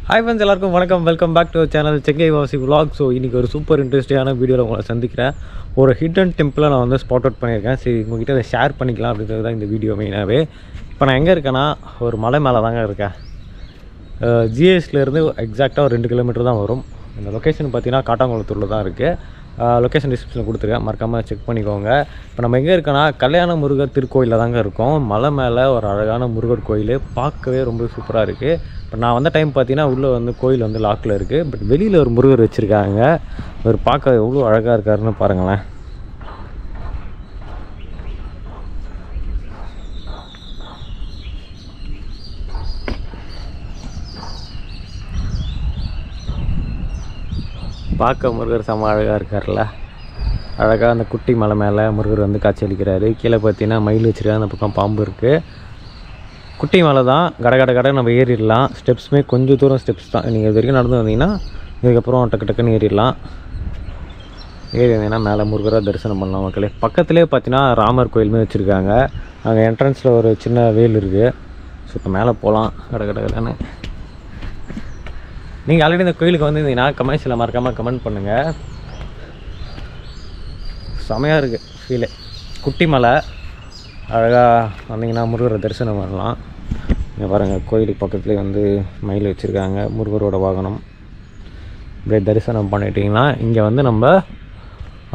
Hi friends, எல்லாருக்கும் வணக்கம். Welcome back to channel செங்கை வாசி vlog. ஸோ இன்றைக்கி ஒரு சூப்பர் இன்ட்ரெஸ்டிங்கான வீடியோவில் உங்களை சந்திக்கிறேன். ஒரு ஹிடன் டெம்பிளை நான் வந்து ஸ்பாட் அவுட் பண்ணியிருக்கேன். சரி, உங்கள்கிட்ட அதை ஷேர் பண்ணிக்கலாம் அப்படின்றது தான் இந்த வீடியோ மெயினாகவே. இப்போ நான் எங்கே இருக்கேன்னா, ஒரு மலை மேலே தாங்க இருக்கேன். ஜிஎஸ்லேருந்து எக்ஸாக்டாக ஒரு 2 கிலோமீட்டர் தான் வரும். இந்த லொக்கேஷன் பார்த்தீங்கன்னா காட்டாங்குளத்தூரில் தான் இருக்குது. லொக்கேஷன் டிஸ்கிரிப்ஷனில் கொடுத்துருக்கேன், மறக்காமல் செக் பண்ணிக்கோங்க. இப்போ நம்ம எங்கே இருக்கோன்னா, கல்யாண முருகர் திருக்கோயிலில் தாங்க இருக்கோம். மலை மேலே ஒரு அழகான முருகர் கோயில், பார்க்கவே ரொம்ப சூப்பராக இருக்குது. இப்போ நான் வந்த டைம் பார்த்தீங்கன்னா உள்ளே வந்து கோயில் வந்து லாக்கில் இருக்குது. பட் வெளியில் ஒரு முருகர் வச்சுருக்காங்க. அவர் பார்க்க எவ்வளோ அழகாக இருக்காருன்னு பாருங்களேன். பார்க்க முருகர் செம்ம அழகாக இருக்கார்ல. அழகாக அந்த குட்டி மலை மேலே முருகர் வந்து காட்சி அளிக்கிறாரு. கீழே பார்த்தீங்கன்னா மயில் வச்சுருக்காங்க, அந்த பக்கம் பாம்பு இருக்குது. குட்டி மலை தான், கடை நம்ம ஏறிடலாம். ஸ்டெப்ஸுமே கொஞ்சம் தூரம் ஸ்டெப்ஸ் தான். நீங்கள் இது வரைக்கும் நடந்து வந்தீங்கன்னா இதுக்கப்புறம் டக்குன்னு ஏறிடலாம். ஏறி வந்தீங்கன்னா மேலே முருகராக தரிசனம் பண்ணலாம் மக்களே. பக்கத்துலேயே பார்த்தீங்கன்னா ராமர் கோயிலுமே வச்சுருக்காங்க. அங்கே என்ட்ரன்ஸில் ஒரு சின்ன வேல் இருக்குது. ஸோ இப்போ மேலே போகலாம் கடைன்னு. நீங்கள் ஆல்ரெடி இந்த கோயிலுக்கு வந்துருந்தீங்கன்னா கமெண்ட்ஸில் மறக்காமல் கமெண்ட் பண்ணுங்கள். செமையாக இருக்குது ஃபீலே. குட்டி மலை அழகாக வந்தீங்கன்னா முருகரை தரிசனம் பண்ணலாம். இங்கே பாருங்கள், கோயிலுக்கு பக்கத்துலேயே வந்து மயில் வச்சுருக்காங்க, முருகரோட வாகனம். இப்படியே தரிசனம் பண்ணிட்டீங்கன்னா இங்கே வந்து நம்ம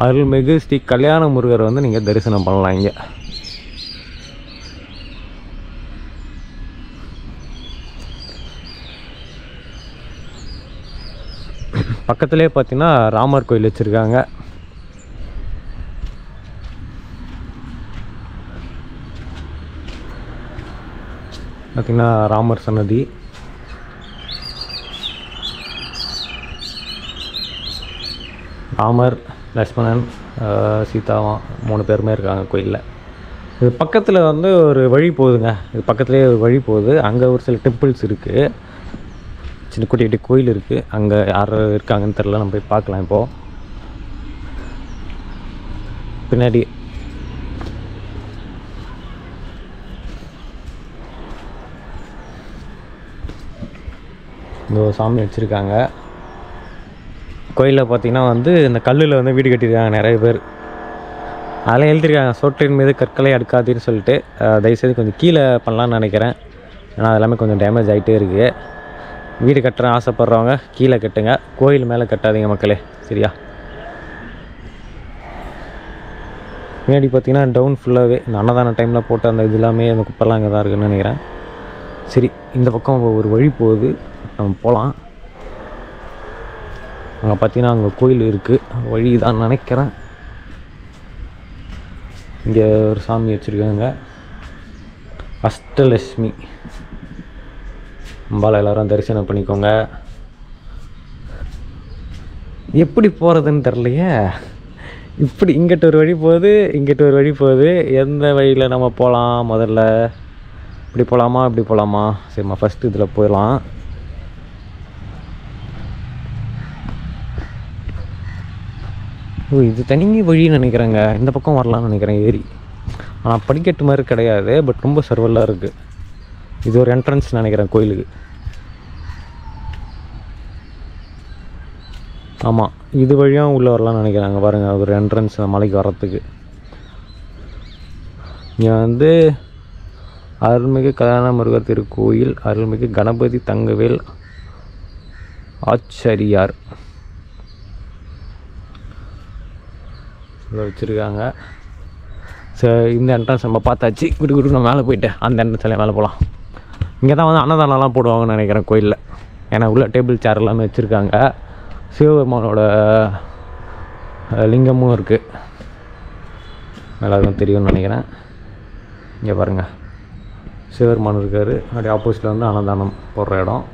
அருள்மிகு ஸ்ரீ கல்யாண முருகரை வந்து நீங்கள் தரிசனம் பண்ணலாம். இங்கே பக்கத்துலேயே பார்த்தீங்கன்னா ராமர் கோயில் வச்சுருக்காங்க. பார்த்திங்கன்னா ராமர் சன்னதி. ராமர், லக்ஷ்மணன், சீதாவா 3 பேருமே இருக்காங்க கோயிலில். இது பக்கத்தில் வந்து ஒரு வழி போகுதுங்க. இது பக்கத்துலேயே ஒரு வழி போகுது. அங்கே ஒரு சில டெம்பிள்ஸ் இருக்குது, சின்ன குட்டி கோயில் இருக்குது. அங்கே யார் இருக்காங்கன்னு தெரில, நம்ம போய் பார்க்கலாம். இப்போது பின்னாடி இந்த சாமி வச்சுருக்காங்க. கோயிலில் பார்த்திங்கன்னா வந்து இந்த கல்லில் வந்து வீடு கட்டியிருக்காங்க நிறைய பேர். அதெல்லாம் எழுதியிருக்காங்க, சோற்றின் மீது கற்களை அடுக்காதுன்னு சொல்லிட்டு. தயவுசெய்து கொஞ்சம் கீழே பண்ணலான்னு நினைக்கிறேன், ஏன்னா அதெல்லாமே கொஞ்சம் டேமேஜ் ஆகிட்டே இருக்குது. வீடு கட்டுறேன் ஆசைப்பட்றவங்க கீழே கட்டுங்க, கோயில் மேலே கட்டாதீங்க மக்களே, சரியா? முன்னாடி பார்த்திங்கன்னா டவுன் ஃபுல்லாகவே இந்த அன்னதான டைமில் போட்டு அந்த இது எல்லாமே அந்த குப்பெல்லாம் இங்கே தான் இருக்குதுன்னு நினைக்கிறேன். சரி, இந்த பக்கம் ஒரு வழி போகுது, நம்ம போகலாம். அங்கே பார்த்தீங்கன்னா அங்கே கோயில் இருக்குது, வழி தான் நினைக்கிறேன். இங்கே ஒரு சாமி வச்சுருக்காங்க, அஷ்டலட்சுமி அம்பாளை. எல்லோரும் தரிசனம் பண்ணிக்கோங்க. எப்படி போகிறதுன்னு தெரிலையே. இப்படி இங்கிட்ட ஒரு வழி போகுது, இங்கிட்ட ஒரு வழி போகுது. எந்த வழியில் நம்ம போகலாம்? முதல்ல இப்படி போகலாமா, இப்படி போகலாமா? சரிம்மா, ஃபஸ்ட்டு இதில் போயிடலாம். ஓ, இது தனி வழின்னு நினைக்கிறேங்க. இந்த பக்கம் வரலாம்னு நினைக்கிறேன் ஏறி. ஆனால் படிக்கட்டு மாதிரி கிடையாது, பட் ரொம்ப சர்வலாக இருக்குது. இது ஒரு என்ட்ரன்ஸ் நினைக்கிறேன் கோயிலுக்கு. ஆமாம், இது வழியாக உள்ளே வரலாம்னு நினைக்கிறாங்க. பாருங்கள், ஒரு என்ட்ரன்ஸ் மலைக்கு வர்றதுக்கு. இங்கே வந்து அருள்மிகு கல்யாண முருகர் திருக்கோயில், அருள்மிகு கணபதி தங்கவேல் ஆச்சாரியார் வச்சுருக்காங்க. சரி, இந்த என்ட்ரன்ஸ் நம்ம பார்த்தாச்சு. விட்டு நான் மேலே போயிட்டேன், அந்த என்ட்ரன்ஸ்ல மேலே போகலாம். இங்கே தான் வந்து அன்னதானம்லாம் போடுவாங்கன்னு நினைக்கிறேன் கோயிலில், ஏன்னா உள்ள டேபிள் சேர் எல்லாமே வச்சுருக்காங்க. சிவபெருமானோட லிங்கமும் இருக்குது, எல்லாருக்கும் தெரியும்னு நினைக்கிறேன். இங்கே பாருங்கள், சிவபெருமான் இருக்கார். அப்படியே ஆப்போசிட்டில் வந்து அன்னதானம் போடுற இடம்.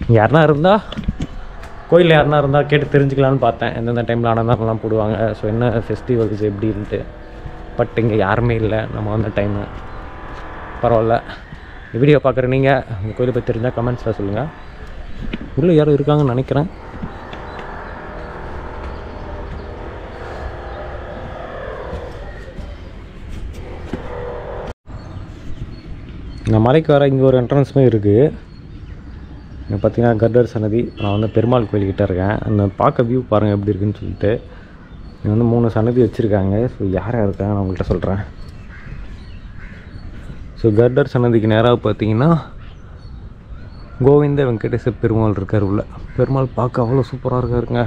இங்கே யாருனா இருந்தால், கோயிலில் யாருனா இருந்தால் கேட்டு தெரிஞ்சுக்கலான்னு பார்த்தேன், எந்தெந்த டைமில் அன்னதானம்லாம் போடுவாங்க, ஸோ என்ன ஃபெஸ்டிவல்ஸ் எப்படின்ட்டு. பட் இங்கே யாருமே இல்லை நம்ம வந்த டைமு. பரவாயில்ல. இந்த வீடியோ பார்க்குற நீங்கள் இந்த கோயிலை பற்றி தெரிஞ்சால் கமெண்ட்ஸில் சொல்லுங்கள். உள்ளே யாரும் இருக்காங்கன்னு நினைக்கிறேன். இந்த மலைக்கு வர இங்கே ஒரு என்ட்ரன்ஸுமே இருக்குது. இங்கே பார்த்தீங்கன்னா கர்டர் சன்னதி. நான் வந்து பெருமாள் கோயில்கிட்ட இருக்கேன். அந்த பார்க்க வியூ பாருங்கள் எப்படி இருக்குன்னு சொல்லிட்டு. இங்கே வந்து 3 சன்னதி வச்சுருக்காங்க. ஸோ யார் யார் இருக்காங்க நான் உங்கள்கிட்ட சொல்கிறேன். ஸோ கர்டர் சன்னதிக்கு நேராக பார்த்தீங்கன்னா கோவிந்த வெங்கடேச பெருமாள் இருக்கார் உள்ள. பெருமாள் பார்க்க அவ்வளோ சூப்பராக இருக்காருங்க.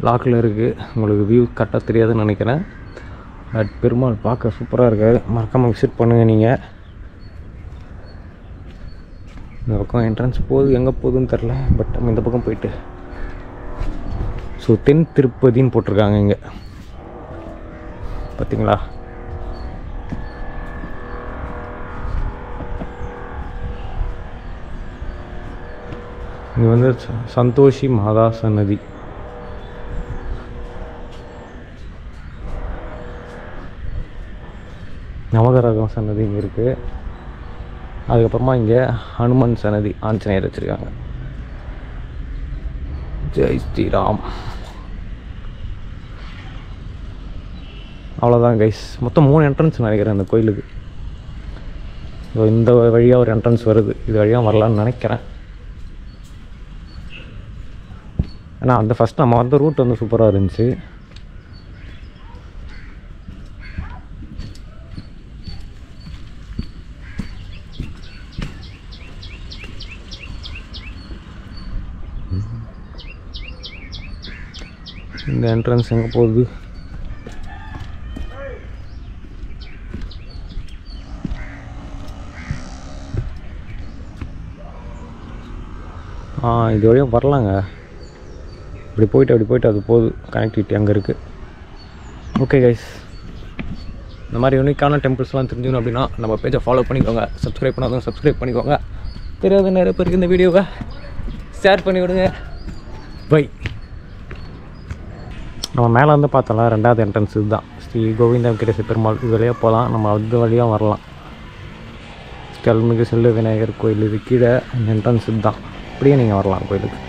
லாக்கில் இருக்குது. உங்களுக்கு வியூ கரெக்டாக தெரியாதுன்னு நினைக்கிறேன். பட் பெருமாள் பார்க்க சூப்பராக இருக்கார். மறக்காமல் விசிட் பண்ணுங்கள் நீங்கள். இந்த பக்கம் என்ட்ரன்ஸ் போகுது, எங்கே போகுதுன்னு தெரில. பட் நம்ம இந்த பக்கம் போயிட்டு ஸோ தென் திருப்பதின்னு போட்டிருக்காங்க இங்கே பார்த்தீங்களா. இங்கே வந்து சந்தோஷி மாதா சன்னதி. நவகிரகம் சன்னதி இங்கே இருக்குது. அதுக்கப்புறமா இங்கே ஹனுமன் சன்னதி, ஆஞ்சநேயர் வச்சுருக்காங்க. ஜெய் ஸ்ரீராம். அவ்வளோதான் கைஸ். மொத்தம் 3 என்ட்ரன்ஸ் நினைக்கிறேன் இந்த கோயிலுக்கு. ஸோ இந்த வழியாக ஒரு என்ட்ரன்ஸ் வருது. இது வழியாக வரலான்னு நினைக்கிறேன். ஆனால் அந்த ஃபஸ்ட் நம்ம வந்த ரூட் வந்து சூப்பராக இருந்துச்சு. இந்த என்ட்ரன்ஸ் எங்கே போகுது? இது வழியாக வரலாங்க. இப்படி போயிட்டு அது போகுது. கனெக்டிவிட்டி அங்கே இருக்குது. ஓகே கைஸ், இந்த மாதிரி யூனிக்கான டெம்பிள்ஸ்லாம் தெரிஞ்சுக்கணும் அப்படின்னா நம்ம பேஜை ஃபாலோ பண்ணிக்கோங்க. சப்ஸ்கிரைப் பண்ணாதவங்க சப்ஸ்கிரைப் பண்ணிக்கோங்க. தெரியாத நிறைய பேருக்கு இந்த வீடியோவை ஷேர் பண்ணி விடுங்க. பை. நம்ம மேலே வந்து பார்த்தோம்ல 2வது என்ட்ரன்ஸ் இதுதான். ஸ்ரீ கோவிந்த வெங்கடேச பெருமாள். இது வழியாக போகலாம். நம்ம அது வழியாக வரலாம். அருள்மிகு செல்வ விநாயகர் கோயில் இது கீழே என்ட்ரன்ஸ் இதுதான். அப்படியே நீங்கள் வரலாம் கோயிலுக்கு.